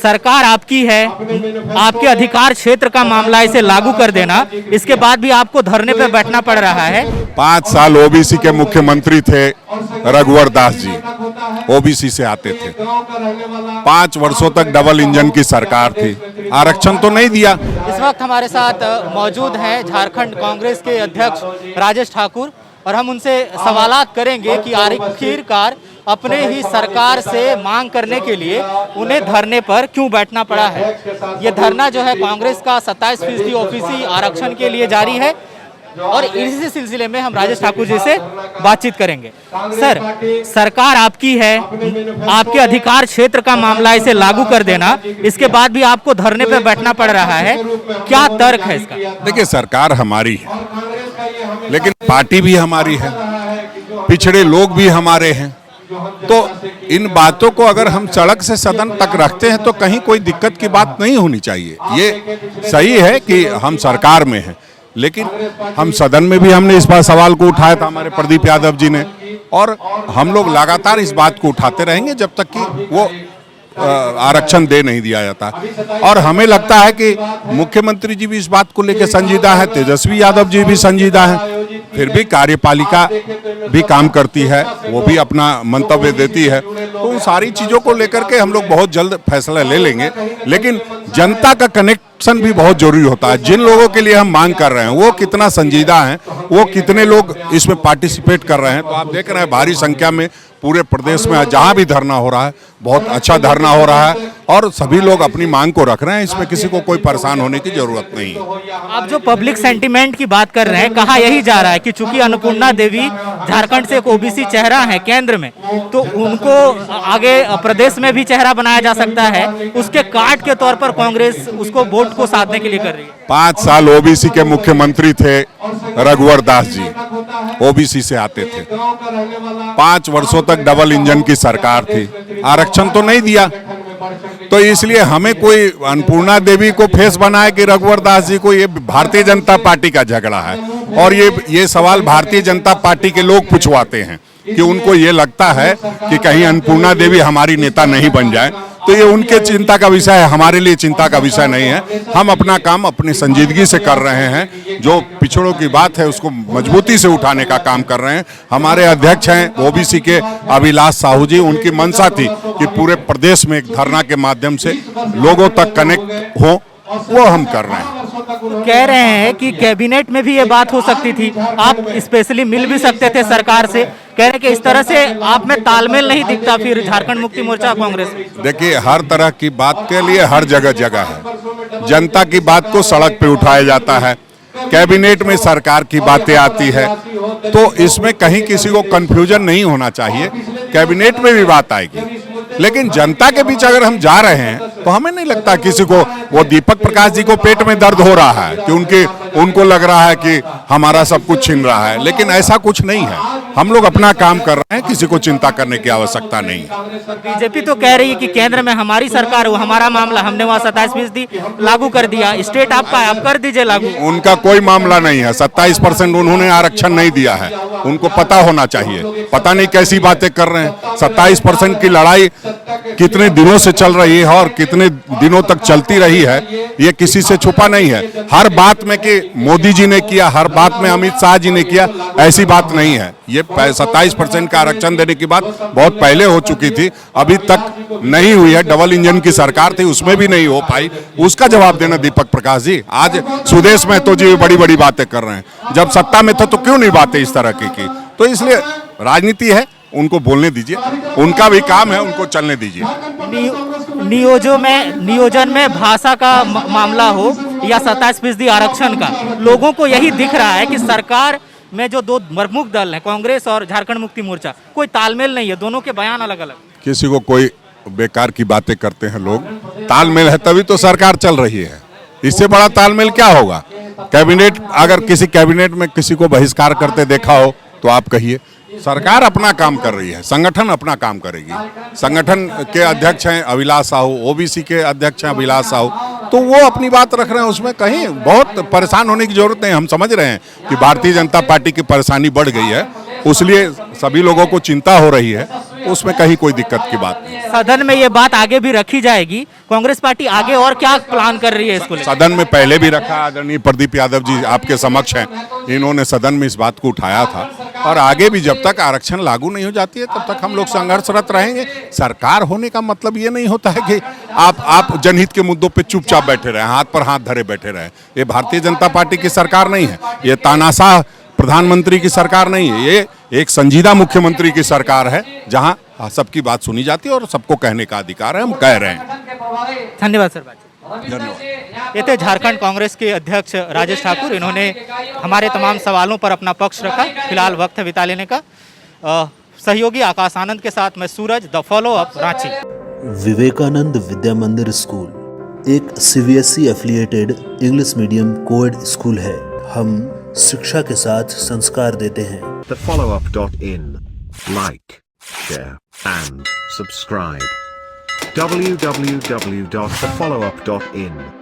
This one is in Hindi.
सरकार आपकी है, आपके अधिकार क्षेत्र का मामला, इसे लागू कर देना, इसके बाद भी आपको धरने पर बैठना पड़ रहा है। 5 साल ओबीसी के मुख्यमंत्री थे रघुवर दास जी, ओबीसी से आते थे। 5 वर्षों तक डबल इंजन की सरकार थी, आरक्षण तो नहीं दिया। इस वक्त हमारे साथ मौजूद हैं झारखंड कांग्रेस के अध्यक्ष राजेश ठाकुर, और हम उनसे सवालात करेंगे कि आखिरकार अपने ही सरकार से मांग करने के लिए उन्हें धरने पर क्यों बैठना पड़ा है। ये धरना जो है कांग्रेस का 27% ओबीसी आरक्षण के लिए जारी है, और इसी सिलसिले में हम राजेश ठाकुर जी से बातचीत करेंगे। सर, सरकार आपकी है, आपके अधिकार क्षेत्र का मामला, इसे लागू कर देना, इसके बाद भी आपको धरने पर बैठना पड़ रहा है, क्या तर्क है इसका? देखिए, सरकार हमारी है, लेकिन पार्टी भी हमारी है, पिछड़े लोग भी हमारे हैं। तो इन बातों को अगर हम सड़क से सदन तक रखते हैं तो कहीं कोई दिक्कत की बात नहीं होनी चाहिए। ये सही है कि हम सरकार में हैं, लेकिन हम सदन में भी हमने इस बार सवाल को उठाया था, हमारे प्रदीप यादव जी ने, और हम लोग लगातार इस बात को उठाते रहेंगे जब तक कि वो आरक्षण दे नहीं दिया जाता। और हमें लगता है कि मुख्यमंत्री जी भी इस बात को लेकर संजीदा है, तेजस्वी यादव जी भी संजीदा है, फिर भी कार्यपालिका भी काम करती है, वो भी अपना मंतव्य देती है। तो उन सारी चीज़ों को लेकर के हम लोग बहुत जल्द फैसला ले लेंगे, लेकिन जनता का कनेक्शन भी बहुत जरूरी होता है। जिन लोगों के लिए हम मांग कर रहे हैं वो कितना संजीदा हैं, वो कितने लोग इसमें पार्टिसिपेट कर रहे हैं। तो आप देख रहे हैं भारी संख्या में पूरे प्रदेश में जहां भी धरना हो रहा है, बहुत अच्छा धरना हो रहा है, और सभी लोग अपनी मांग को रख रहे हैं। इसमें किसी को कोई परेशान होने की जरूरत नहीं है। आप जो पब्लिक सेंटीमेंट की बात कर रहे हैं, कहा यही जा रहा है कि चूंकि अन्नपूर्णा देवी झारखंड से एक ओबीसी चेहरा है केंद्र में, तो उनको आगे प्रदेश में भी चेहरा बनाया जा सकता है, उसके कार्ड के तौर पर कांग्रेस उसको वोट को साधने के लिए कर रही है। 5 साल ओबीसी के मुख्यमंत्री थे रघुवर दास जी, ओबीसी से आते थे। 5 वर्षों तक डबल इंजन की सरकार थी, आरक्षण तो नहीं दिया। तो इसलिए हमें कोई अन्नपूर्णा देवी को फेस बनाए कि रघुवर दास जी को, ये भारतीय जनता पार्टी का झगड़ा है, और ये सवाल भारतीय जनता पार्टी के लोग पूछवाते हैं कि उनको ये लगता है कि कहीं अन्नपूर्णा देवी हमारी नेता नहीं बन जाए। तो ये उनके चिंता का विषय है, हमारे लिए चिंता का विषय नहीं है। हम अपना काम अपनी संजीदगी से कर रहे हैं, जो पिछड़ों की बात है उसको मजबूती से उठाने का काम कर रहे हैं। हमारे अध्यक्ष हैं ओबीसी के अभिलाष साहू जी, उनकी मंशा थी कि पूरे प्रदेश में एक धरना के माध्यम से लोगों तक कनेक्ट हो, वो हम कर रहे हैं। कह रहे हैं कि कैबिनेट में भी ये बात हो सकती थी, आप स्पेशली मिल भी सकते थे सरकार से। कह रहे हैं कि इस तरह से आप में तालमेल नहीं दिखता फिर झारखंड मुक्ति मोर्चा कांग्रेस में। देखिए, हर तरह की बात के लिए हर जगह जगह है। जनता की बात को सड़क पे उठाया जाता है, कैबिनेट में सरकार की बातें आती है, तो इसमें कहीं किसी को कंफ्यूजन नहीं होना चाहिए। कैबिनेट में भी बात आएगी, लेकिन जनता के बीच अगर हम जा रहे हैं तो हमें नहीं लगता किसी को, वो दीपक प्रकाश जी को पेट में दर्द हो रहा है कि उनको लग रहा है कि हमारा सब कुछ छीन रहा है, लेकिन ऐसा कुछ नहीं है। हम लोग अपना काम कर रहे हैं, किसी को चिंता करने की आवश्यकता नहीं है। बीजेपी तो कह रही है कि केंद्र में हमारी सरकार हो, हमारा मामला, हमने वहाँ 27% लागू कर दिया, स्टेट आपका है, आप कर दीजिए लागू। उनका कोई मामला नहीं है, 27% उन्होंने आरक्षण नहीं दिया है, उनको पता होना चाहिए। पता नहीं कैसी बातें कर रहे हैं। 27% की लड़ाई कितने दिनों से चल रही है और कितने दिनों तक चलती रही है, ये किसी से छुपा नहीं है। हर बात में कि मोदी जी ने किया, हर बात में अमित शाह जी ने किया, ऐसी बात नहीं है। ये 27% का आरक्षण देने की बात बहुत पहले हो चुकी थी, अभी तक नहीं हुई है। डबल इंजन की सरकार थी, उसमें भी नहीं हो पाई, उसका जवाब देना दीपक प्रकाश जी। आज सुदेश महतो जी बड़ी बड़ी बातें कर रहे हैं, जब सत्ता में था तो क्यों नहीं बातें इस तरह की? तो इसलिए राजनीति है, उनको बोलने दीजिए, उनका भी काम है, उनको चलने दीजिए। नियोजन में भाषा का मामला हो या 27% आरक्षण का, लोगों को यही दिख रहा है कि सरकार में जो दो प्रमुख दल हैं, कांग्रेस और झारखंड मुक्ति मोर्चा, कोई तालमेल नहीं है, दोनों के बयान अलग अलग। किसी को कोई बेकार की बातें करते हैं लोग, तालमेल है तभी तो सरकार चल रही है, इससे बड़ा तालमेल क्या होगा? कैबिनेट, अगर किसी कैबिनेट में किसी को बहिष्कार करते देखा हो तो आप कहिए। सरकार अपना काम कर रही है, संगठन अपना काम करेगी। संगठन के अध्यक्ष हैं अभिलाष साहू, ओबीसी के अध्यक्ष हैं अभिलाष साहू, तो वो अपनी बात रख रहे हैं, उसमें कहीं बहुत परेशान होने की जरूरत नहीं। हम समझ रहे हैं कि भारतीय जनता पार्टी की परेशानी बढ़ गई है, उसलिए सभी लोगों को चिंता हो रही है। तो उसमें कहीं कोई दिक्कत की बात नहीं। सदन में ये बात आगे भी रखी जाएगी, कांग्रेस पार्टी आगे और क्या प्लान कर रही है इसको लेकर? सदन में पहले भी रखा, आदरणीय प्रदीप यादव जी आपके समक्ष हैं, इन्होंने सदन में इस बात को उठाया था और आगे भी जब तक आरक्षण लागू नहीं हो जाती है तब तक हम लोग संघर्षरत रहेंगे। सरकार होने का मतलब ये नहीं होता है कि आप जनहित के मुद्दों पे चुपचाप बैठे रहे, हाथ पर हाथ धरे बैठे रहे। ये भारतीय जनता पार्टी की सरकार नहीं है, ये तानाशाह प्रधानमंत्री की सरकार नहीं है, ये एक संजीदा मुख्यमंत्री की सरकार है जहां सबकी बात सुनी जाती है और सबको कहने का अधिकार है, हम कह रहे हैं। धन्यवाद सर। धन्यवाद। ये थे झारखंड कांग्रेस के अध्यक्ष राजेश ठाकुर, इन्होंने हमारे तमाम सवालों पर अपना पक्ष रखा। फिलहाल वक्त है विदा लेने का। सहयोगी आकाश आनंद के साथ मैं Suraj, the follow up, Ranchi. Vivekananda Vidya Mandir school एक CBSE affiliated English medium coed school है। हम शिक्षा के साथ संस्कार देते हैं। thefollowup.in. Like, share, and subscribe. www.thefollowup.in